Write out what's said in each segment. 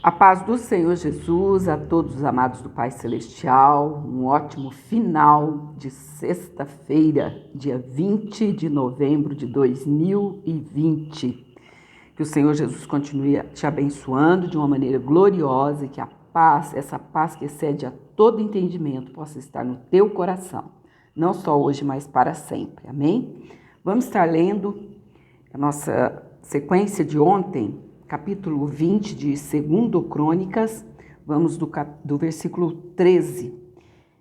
A paz do Senhor Jesus a todos os amados do Pai Celestial, um ótimo final de sexta-feira, dia 20 de novembro de 2020. Que o Senhor Jesus continue te abençoando de uma maneira gloriosa e que a paz, essa paz que excede a todo entendimento, possa estar no teu coração, não só hoje, mas para sempre. Amém? Vamos estar lendo a nossa sequência de ontem, capítulo 20 de 2 Crônicas, vamos do versículo 13.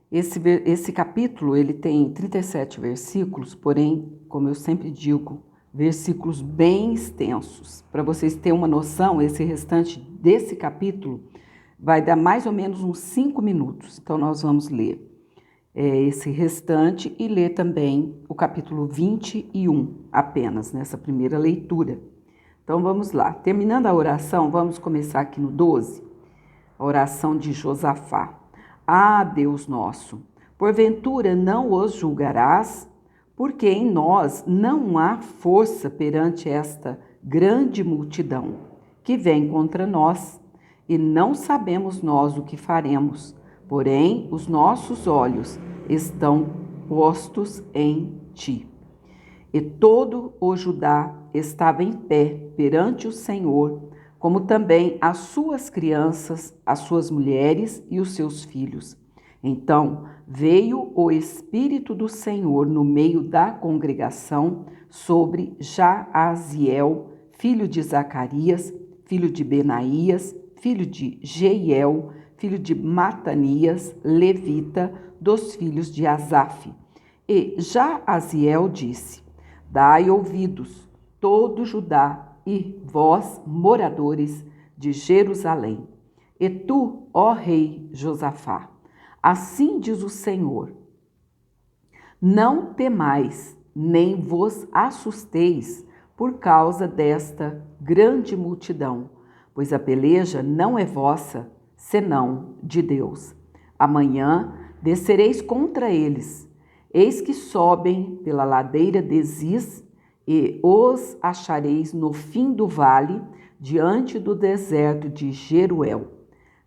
Esse capítulo ele tem 37 versículos, porém, como eu sempre digo, versículos bem extensos. Para vocês terem uma noção, esse restante desse capítulo vai dar mais ou menos uns 5 minutos. Então, nós vamos ler esse restante e ler também o capítulo 21 apenas, nessa primeira leitura. Então vamos lá, terminando a oração, vamos começar aqui no 12, a oração de Josafá. Ah, Deus nosso, porventura não os julgarás? Porque em nós não há força perante esta grande multidão que vem contra nós, e não sabemos nós o que faremos, porém os nossos olhos estão postos em ti. E todo o Judá estava em pé perante o Senhor, como também as suas crianças, as suas mulheres e os seus filhos. Então veio o Espírito do Senhor no meio da congregação sobre Jaaziel, filho de Zacarias, filho de Benaías, filho de Jeiel, filho de Matanias, levita, dos filhos de Asaf. E Jaaziel disse: Dai ouvidos, todo Judá, e vós, moradores de Jerusalém. E tu, ó rei Josafá, assim diz o Senhor: não temais, nem vos assusteis por causa desta grande multidão, pois a peleja não é vossa, senão de Deus. Amanhã descereis contra eles. Eis que sobem pela ladeira de Ziz, e os achareis no fim do vale, diante do deserto de Jeruel.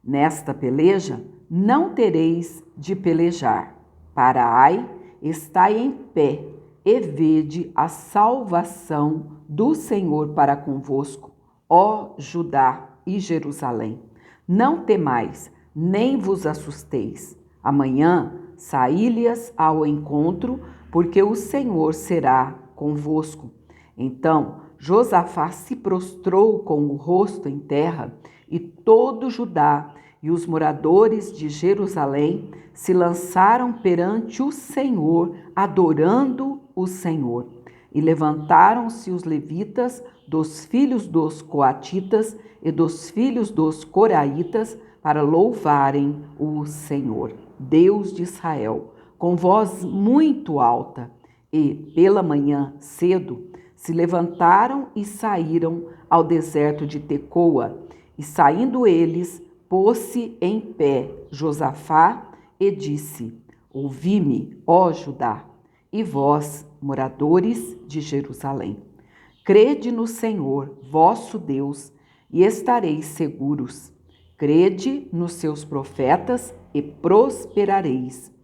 Nesta peleja não tereis de pelejar. Parai, estai em pé, e vede a salvação do Senhor para convosco, ó Judá e Jerusalém. Não temais, nem vos assusteis. Amanhã saí-lhes ao encontro, porque o Senhor será convosco. Então Josafá se prostrou com o rosto em terra, e todo Judá e os moradores de Jerusalém se lançaram perante o Senhor, adorando o Senhor. E levantaram-se os levitas, dos filhos dos coatitas e dos filhos dos coraitas, para louvarem o Senhor, Deus de Israel, com voz muito alta. E, pela manhã cedo, se levantaram e saíram ao deserto de Tecoa. E saindo eles, pôs-se em pé Josafá e disse: ouvi-me, ó Judá, e vós, moradores de Jerusalém. Crede no Senhor, vosso Deus, e estareis seguros. Crede nos seus profetas e prosperareis.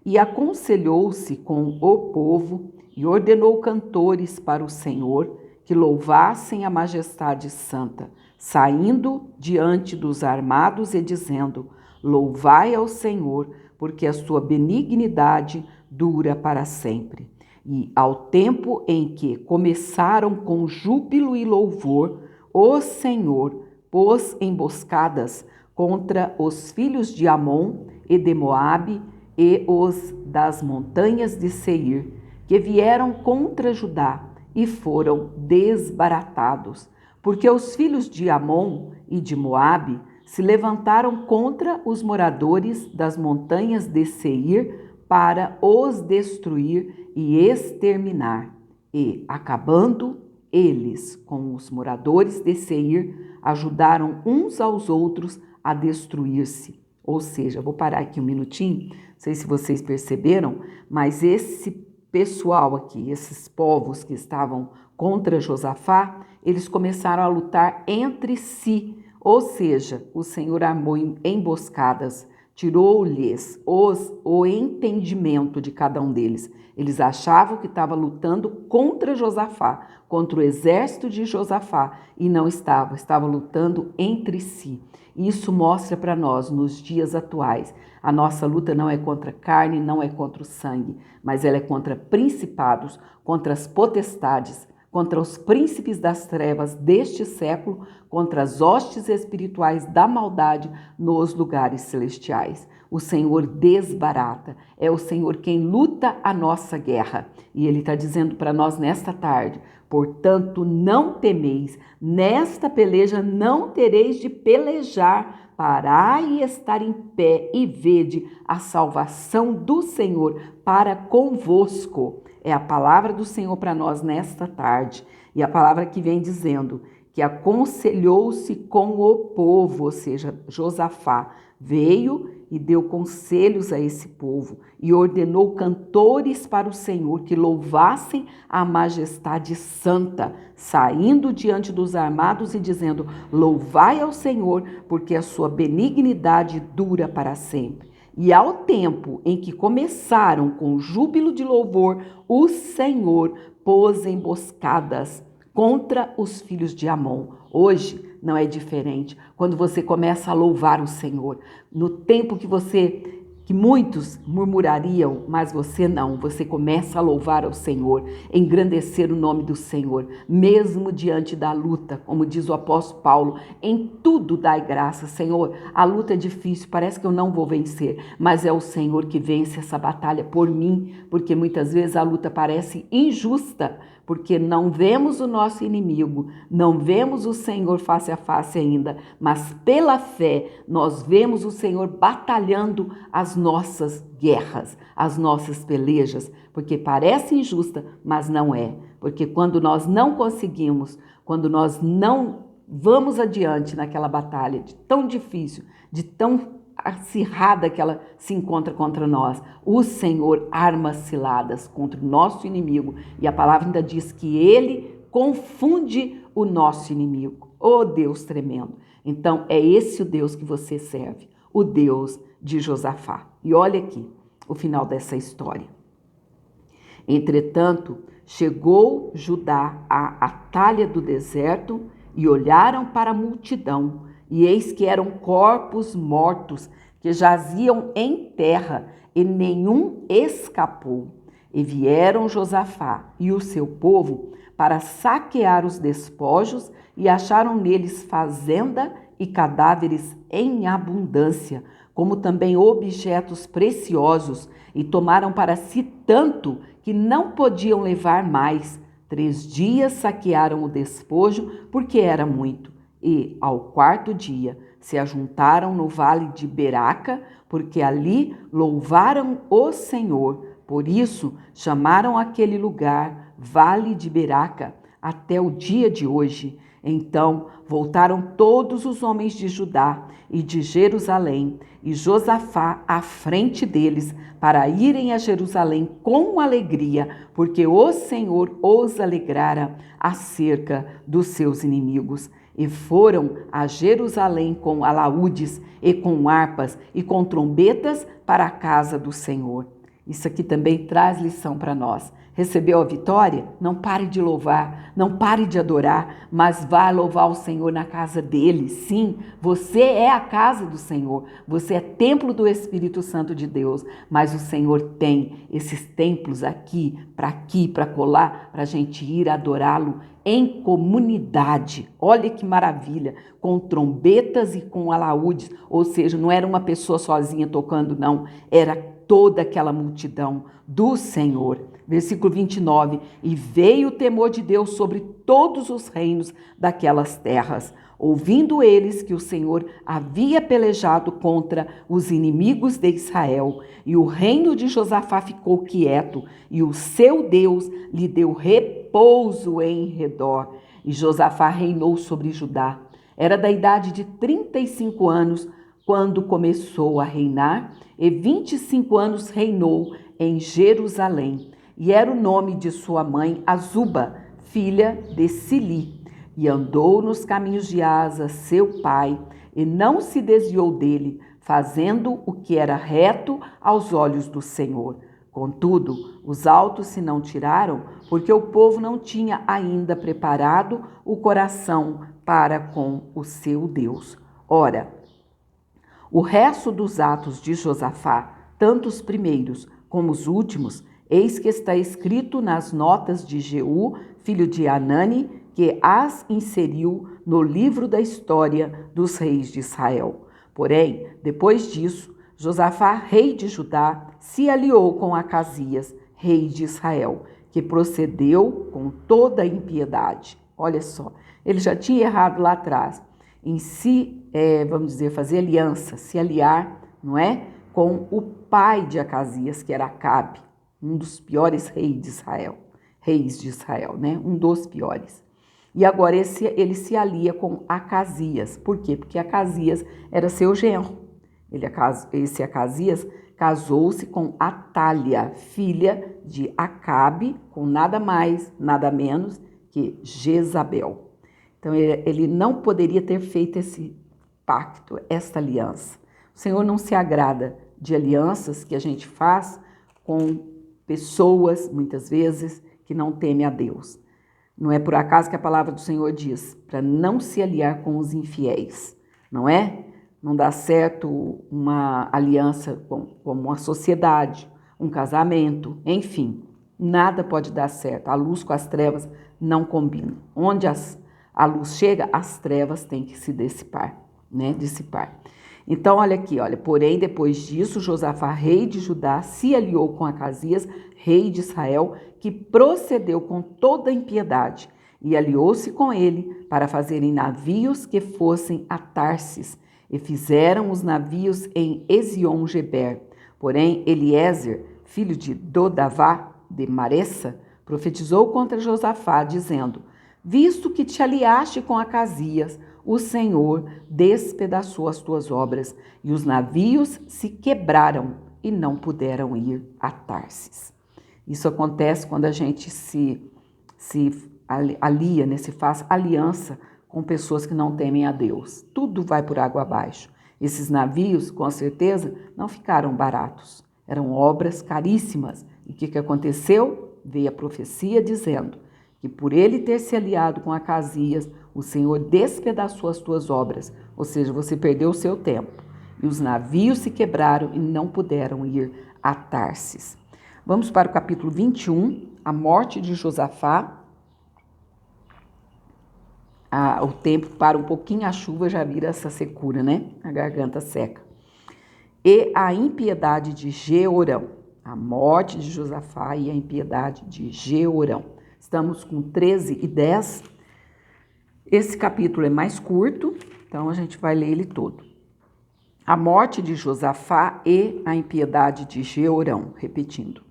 E aconselhou-se com o povo e ordenou cantores para o Senhor que louvassem a majestade santa, saindo diante dos armados e dizendo: louvai ao Senhor, porque a sua benignidade dura para sempre. E ao tempo em que começaram com júbilo e louvor, o Senhor pôs emboscadas contra os filhos de Amon e de Moabe e os das montanhas de Seir, que vieram contra Judá e foram desbaratados, porque os filhos de Amon e de Moabe se levantaram contra os moradores das montanhas de Seir para os destruir e exterminar. E, acabando eles com os moradores de Seir, ajudaram uns aos outros a destruir-se. Ou seja, vou parar aqui um minutinho, não sei se vocês perceberam, mas esse pessoal aqui, esses povos que estavam contra Josafá, eles começaram a lutar entre si, Ou seja, o Senhor armou emboscadas, tirou-lhes o entendimento de cada um deles. Eles achavam que estava lutando contra Josafá, contra o exército de Josafá, e não estava lutando entre si. Isso mostra para nós, nos dias atuais, a nossa luta não é contra a carne, não é contra o sangue, mas ela é contra principados, contra as potestades, contra os príncipes das trevas deste século, contra as hostes espirituais da maldade nos lugares celestiais. O Senhor desbarata, é o Senhor quem luta a nossa guerra. E Ele está dizendo para nós nesta tarde: portanto, não temeis, nesta peleja não tereis de pelejar, parai e estar em pé e vede a salvação do Senhor para convosco. É a palavra do Senhor para nós nesta tarde. E a palavra que vem dizendo que aconselhou-se com o povo, ou seja, Josafá veio e deu conselhos a esse povo e ordenou cantores para o Senhor que louvassem a majestade santa, saindo diante dos armados e dizendo: louvai ao Senhor, porque a sua benignidade dura para sempre. E ao tempo em que começaram com júbilo de louvor, o Senhor pôs emboscadas contra os filhos de Amon. Hoje não é diferente. Quando você começa a louvar o Senhor, no tempo que muitos murmurariam, mas você não, você começa a louvar ao Senhor, engrandecer o nome do Senhor, mesmo diante da luta, como diz o apóstolo Paulo, em tudo dai graça. Senhor, a luta é difícil, parece que eu não vou vencer, mas é o Senhor que vence essa batalha por mim, porque muitas vezes a luta parece injusta, porque não vemos o nosso inimigo, não vemos o Senhor face a face ainda, mas pela fé nós vemos o Senhor batalhando as nossas guerras, as nossas pelejas, porque parece injusta, mas não é. Porque quando nós não conseguimos, quando nós não vamos adiante naquela batalha de tão difícil, de tão acirrada que ela se encontra contra nós, o Senhor arma ciladas contra o nosso inimigo, e a palavra ainda diz que Ele confunde o nosso inimigo. Oh Deus tremendo! Então é esse o Deus que você serve, o Deus de Josafá. E olha aqui o final dessa história. Entretanto, chegou Judá à talha do deserto e olharam para a multidão, e eis que eram corpos mortos que jaziam em terra, e nenhum escapou. E vieram Josafá e o seu povo para saquear os despojos, e acharam neles fazenda e cadáveres em abundância, como também objetos preciosos, e tomaram para si tanto que não podiam levar mais. 3 dias saquearam o despojo, porque era muito. E, ao 4º dia, se ajuntaram no vale de Beraca, porque ali louvaram o Senhor. Por isso, chamaram aquele lugar Vale de Beraca, até o dia de hoje. Então voltaram todos os homens de Judá e de Jerusalém, e Josafá à frente deles, para irem a Jerusalém com alegria, porque o Senhor os alegrara acerca dos seus inimigos. E foram a Jerusalém com alaúdes e com harpas e com trombetas para a casa do Senhor. Isso aqui também traz lição para nós. Recebeu a vitória? Não pare de louvar, não pare de adorar, mas vá louvar o Senhor na casa dele. Sim, você é a casa do Senhor, você é templo do Espírito Santo de Deus, mas o Senhor tem esses templos aqui, para colar, para a gente ir adorá-lo em comunidade. Olha que maravilha, com trombetas e com alaúdes, ou seja, não era uma pessoa sozinha tocando, não, era toda aquela multidão do Senhor. Versículo 29, e veio o temor de Deus sobre todos os reinos daquelas terras, ouvindo eles que o Senhor havia pelejado contra os inimigos de Israel, e o reino de Josafá ficou quieto, e o seu Deus lhe deu repouso em redor. E Josafá reinou sobre Judá. Era da idade de 35 anos quando começou a reinar, e 25 anos reinou em Jerusalém. E era o nome de sua mãe Azuba, filha de Sili. e andou nos caminhos de Asa, seu pai, e não se desviou dele, fazendo o que era reto aos olhos do Senhor. Contudo, os altos se não tiraram, porque o povo não tinha ainda preparado o coração para com o seu Deus. Ora, o resto dos atos de Josafá, tanto os primeiros como os últimos, eis que está escrito nas notas de Jeú, filho de Hanani, que as inseriu no livro da história dos reis de Israel. Porém, depois disso, Josafá, rei de Judá, se aliou com Acasias, rei de Israel, que procedeu com toda a impiedade. Olha só, ele já tinha errado lá atrás, em vamos dizer, fazer aliança, se aliar, não é? Com o pai de Acasias, que era Acabe, um dos piores reis de Israel, né? Um dos piores. E agora ele se alia com Acasias. Por quê? Porque Acasias era seu genro. Esse Acasias casou-se com Atália, filha de Acabe, com nada mais, nada menos que Jezabel. Então ele não poderia ter feito esse pacto, esta aliança. O Senhor não se agrada de alianças que a gente faz com pessoas, muitas vezes, que não temem a Deus. Não é por acaso que a palavra do Senhor diz para não se aliar com os infiéis, não é? Não dá certo uma aliança com uma sociedade, um casamento, enfim, nada pode dar certo. A luz com as trevas não combinam. Onde a luz chega, as trevas têm que se dissipar, né? Então, olha aqui, porém, depois disso, Josafá, rei de Judá, se aliou com Acasias, rei de Israel, que procedeu com toda a impiedade, e aliou-se com ele para fazerem navios que fossem a Tarsis, e fizeram os navios em Ezion-Geber. Porém, Eliezer, filho de Dodavá, de Maressa, profetizou contra Josafá, dizendo: visto que te aliaste com Acasias, o Senhor despedaçou as tuas obras, e os navios se quebraram e não puderam ir a Tarsis. Isso acontece quando a gente se alia, né? Se faz aliança com pessoas que não temem a Deus. Tudo vai por água abaixo. Esses navios, com certeza, não ficaram baratos. Eram obras caríssimas. E o que aconteceu? Veio a profecia dizendo que por ele ter se aliado com Acasias, o Senhor despedaçou as tuas obras, ou seja, você perdeu o seu tempo. E os navios se quebraram e não puderam ir a Tarsis. Vamos para o capítulo 21, a morte de Josafá. O tempo para um pouquinho, a chuva já vira essa secura, né? A garganta seca. E a impiedade de Jeorão. A morte de Josafá e a impiedade de Jeorão. Estamos com 13 e 10. Esse capítulo é mais curto, então a gente vai ler ele todo. A morte de Josafá e a impiedade de Jeorão, repetindo.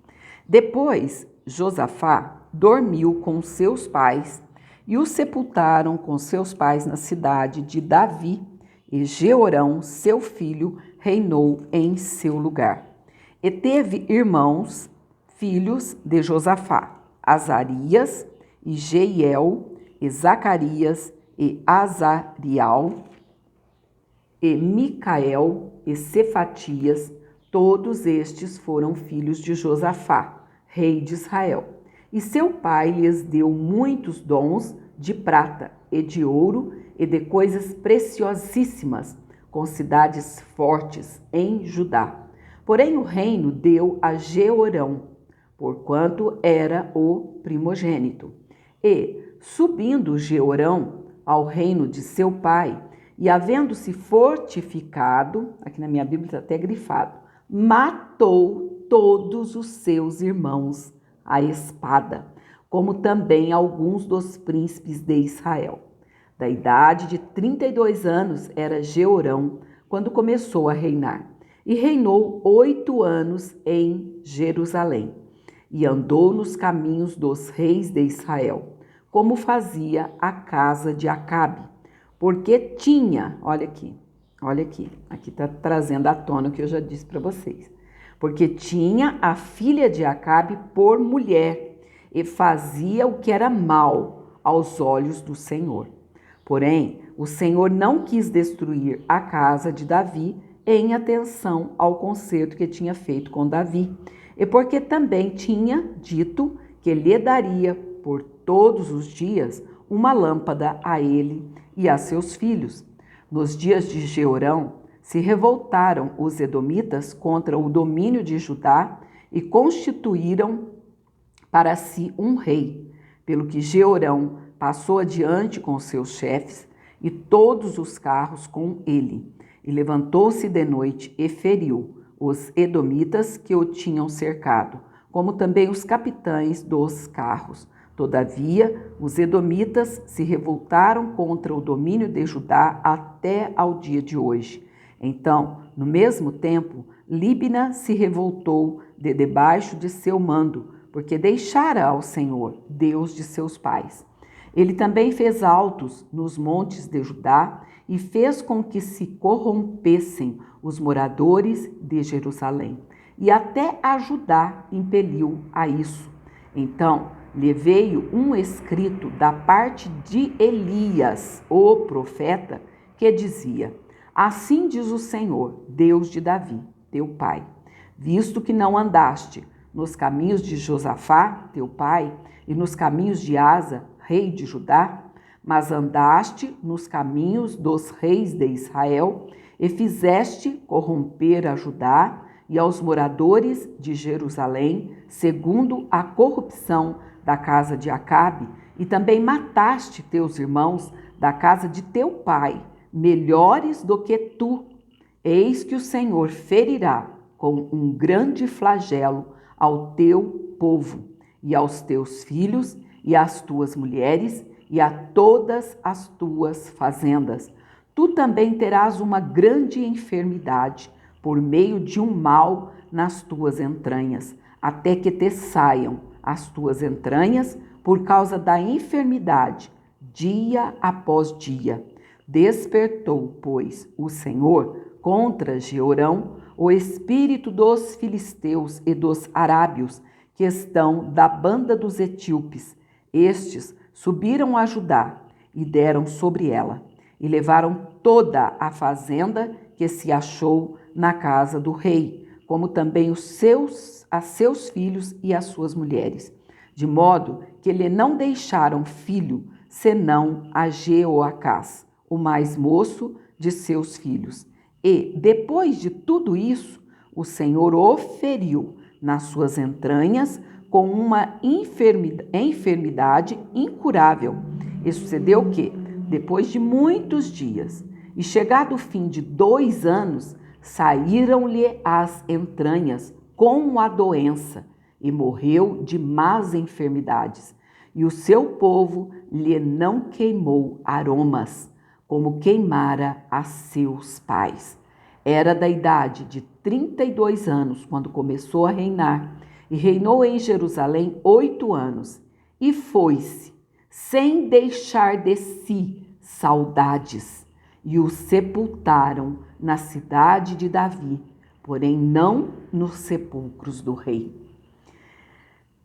Depois, Josafá dormiu com seus pais e o sepultaram com seus pais na cidade de Davi, e Jeorão, seu filho, reinou em seu lugar. E teve irmãos, filhos de Josafá, Azarias, e Jeiel, e Zacarias, e Azarial, e Micael, e Cefatias. Todos estes foram filhos de Josafá, rei de Israel. E seu pai lhes deu muitos dons de prata e de ouro e de coisas preciosíssimas, com cidades fortes em Judá. Porém o reino deu a Jeorão, porquanto era o primogênito. E, subindo Jeorão ao reino de seu pai, e havendo-se fortificado, aqui na minha Bíblia está até grifado, matou todos os seus irmãos à espada, como também alguns dos príncipes de Israel. Da idade de 32 anos era Jeorão, quando começou a reinar, e reinou 8 anos em Jerusalém, e andou nos caminhos dos reis de Israel, como fazia a casa de Acabe, porque tinha, olha aqui está trazendo à tona o que eu já disse para vocês, porque tinha a filha de Acabe por mulher, e fazia o que era mal, aos olhos do Senhor. Porém, o Senhor não quis destruir a casa de Davi em atenção ao concerto que tinha feito com Davi, e porque também tinha dito que lhe daria por todos os dias uma lâmpada a ele e a seus filhos. Nos dias de Jeorão, se revoltaram os edomitas contra o domínio de Judá e constituíram para si um rei, pelo que Jeorão passou adiante com seus chefes e todos os carros com ele, e levantou-se de noite e feriu os edomitas que o tinham cercado, como também os capitães dos carros. Todavia, os edomitas se revoltaram contra o domínio de Judá até ao dia de hoje. Então, no mesmo tempo, Líbna se revoltou de debaixo de seu mando, porque deixara ao Senhor, Deus de seus pais. Ele também fez altos nos montes de Judá e fez com que se corrompessem os moradores de Jerusalém. E até a Judá impeliu a isso. Então lhe veio um escrito da parte de Elias, o profeta, que dizia: Assim diz o Senhor, Deus de Davi, teu pai, visto que não andaste nos caminhos de Josafá, teu pai, e nos caminhos de Asa, rei de Judá, mas andaste nos caminhos dos reis de Israel e fizeste corromper a Judá e aos moradores de Jerusalém, segundo a corrupção da casa de Acabe, e também mataste teus irmãos da casa de teu pai, melhores do que tu. Eis que o Senhor ferirá com um grande flagelo ao teu povo e aos teus filhos e às tuas mulheres e a todas as tuas fazendas. Tu também terás uma grande enfermidade por meio de um mal nas tuas entranhas, até que te saiam as tuas entranhas por causa da enfermidade, dia após dia. Despertou, pois, o Senhor contra Jeorão o espírito dos filisteus e dos arábios, que estão da banda dos etíopes. Estes subiram a Judá e deram sobre ela, e levaram toda a fazenda que se achou na casa do rei, como também a seus filhos e as suas mulheres, de modo que lhe não deixaram filho, senão a Jeoacás, o mais moço de seus filhos. E, depois de tudo isso, o Senhor o feriu nas suas entranhas com uma enfermidade incurável. E sucedeu que, depois de muitos dias, e chegado o fim de 2 anos, saíram-lhe as entranhas com a doença, e morreu de más enfermidades. E o seu povo lhe não queimou aromas, como queimara a seus pais. Era da idade de 32 anos quando começou a reinar, e reinou em Jerusalém 8 anos, e foi-se, sem deixar de si saudades, e o sepultaram na cidade de Davi, porém não nos sepulcros do rei.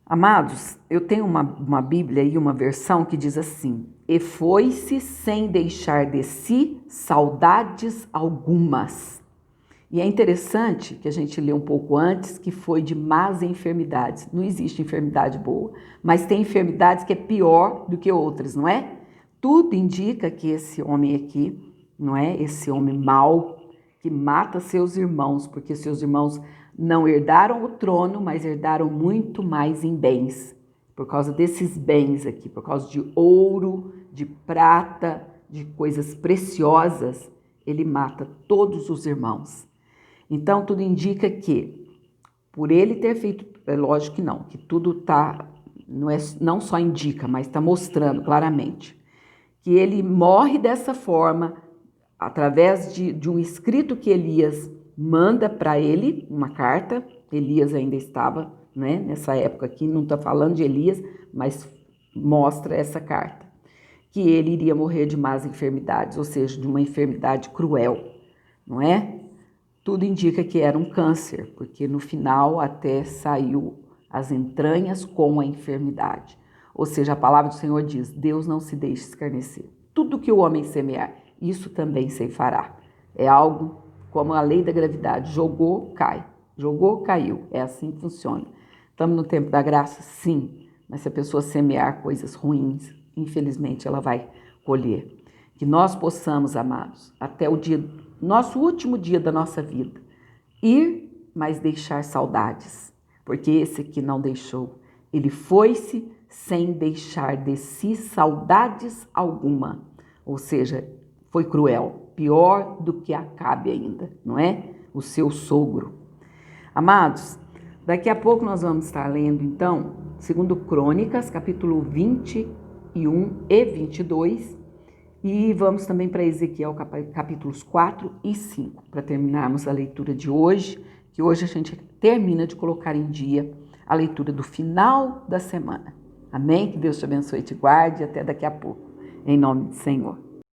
Amados, eu tenho uma Bíblia e uma versão que diz assim: e foi-se sem deixar de si saudades algumas. E é interessante que a gente lê um pouco antes que foi de más enfermidades. Não existe enfermidade boa, mas tem enfermidades que é pior do que outras, não é? Tudo indica que esse homem aqui, não é? Esse homem mau, que mata seus irmãos, porque seus irmãos não herdaram o trono, mas herdaram muito mais em bens. Por causa desses bens aqui, por causa de ouro, de prata, de coisas preciosas, ele mata todos os irmãos. Então, tudo indica que, por ele ter feito, é lógico que não, que tudo está, não só indica, mas está mostrando claramente, que ele morre dessa forma, através de um escrito que Elias manda para ele, uma carta. Elias ainda estava, né, nessa época aqui, não está falando de Elias, mas mostra essa carta, que ele iria morrer de más enfermidades, ou seja, de uma enfermidade cruel, não é? Tudo indica que era um câncer, porque no final até saiu as entranhas com a enfermidade. Ou seja, a palavra do Senhor diz, Deus não se deixa escarnecer. Tudo que o homem semear, isso também ceifará. É algo como a lei da gravidade, jogou, cai. Jogou, caiu. É assim que funciona. Estamos no tempo da graça? Sim. Mas se a pessoa semear coisas ruins, infelizmente ela vai colher. Que nós possamos, amados, até o dia, nosso último dia da nossa vida, ir, mas deixar saudades. Porque esse que não deixou, ele foi-se sem deixar de si saudades alguma. Ou seja, foi cruel, pior do que Acabe ainda, não é? O seu sogro. Amados, daqui a pouco nós vamos estar lendo, então, 2 Crônicas, capítulo 21 e 22, e vamos também para Ezequiel, capítulos 4 e 5, para terminarmos a leitura de hoje, que hoje a gente termina de colocar em dia a leitura do final da semana. Amém? Que Deus te abençoe e te guarde, até daqui a pouco, em nome do Senhor.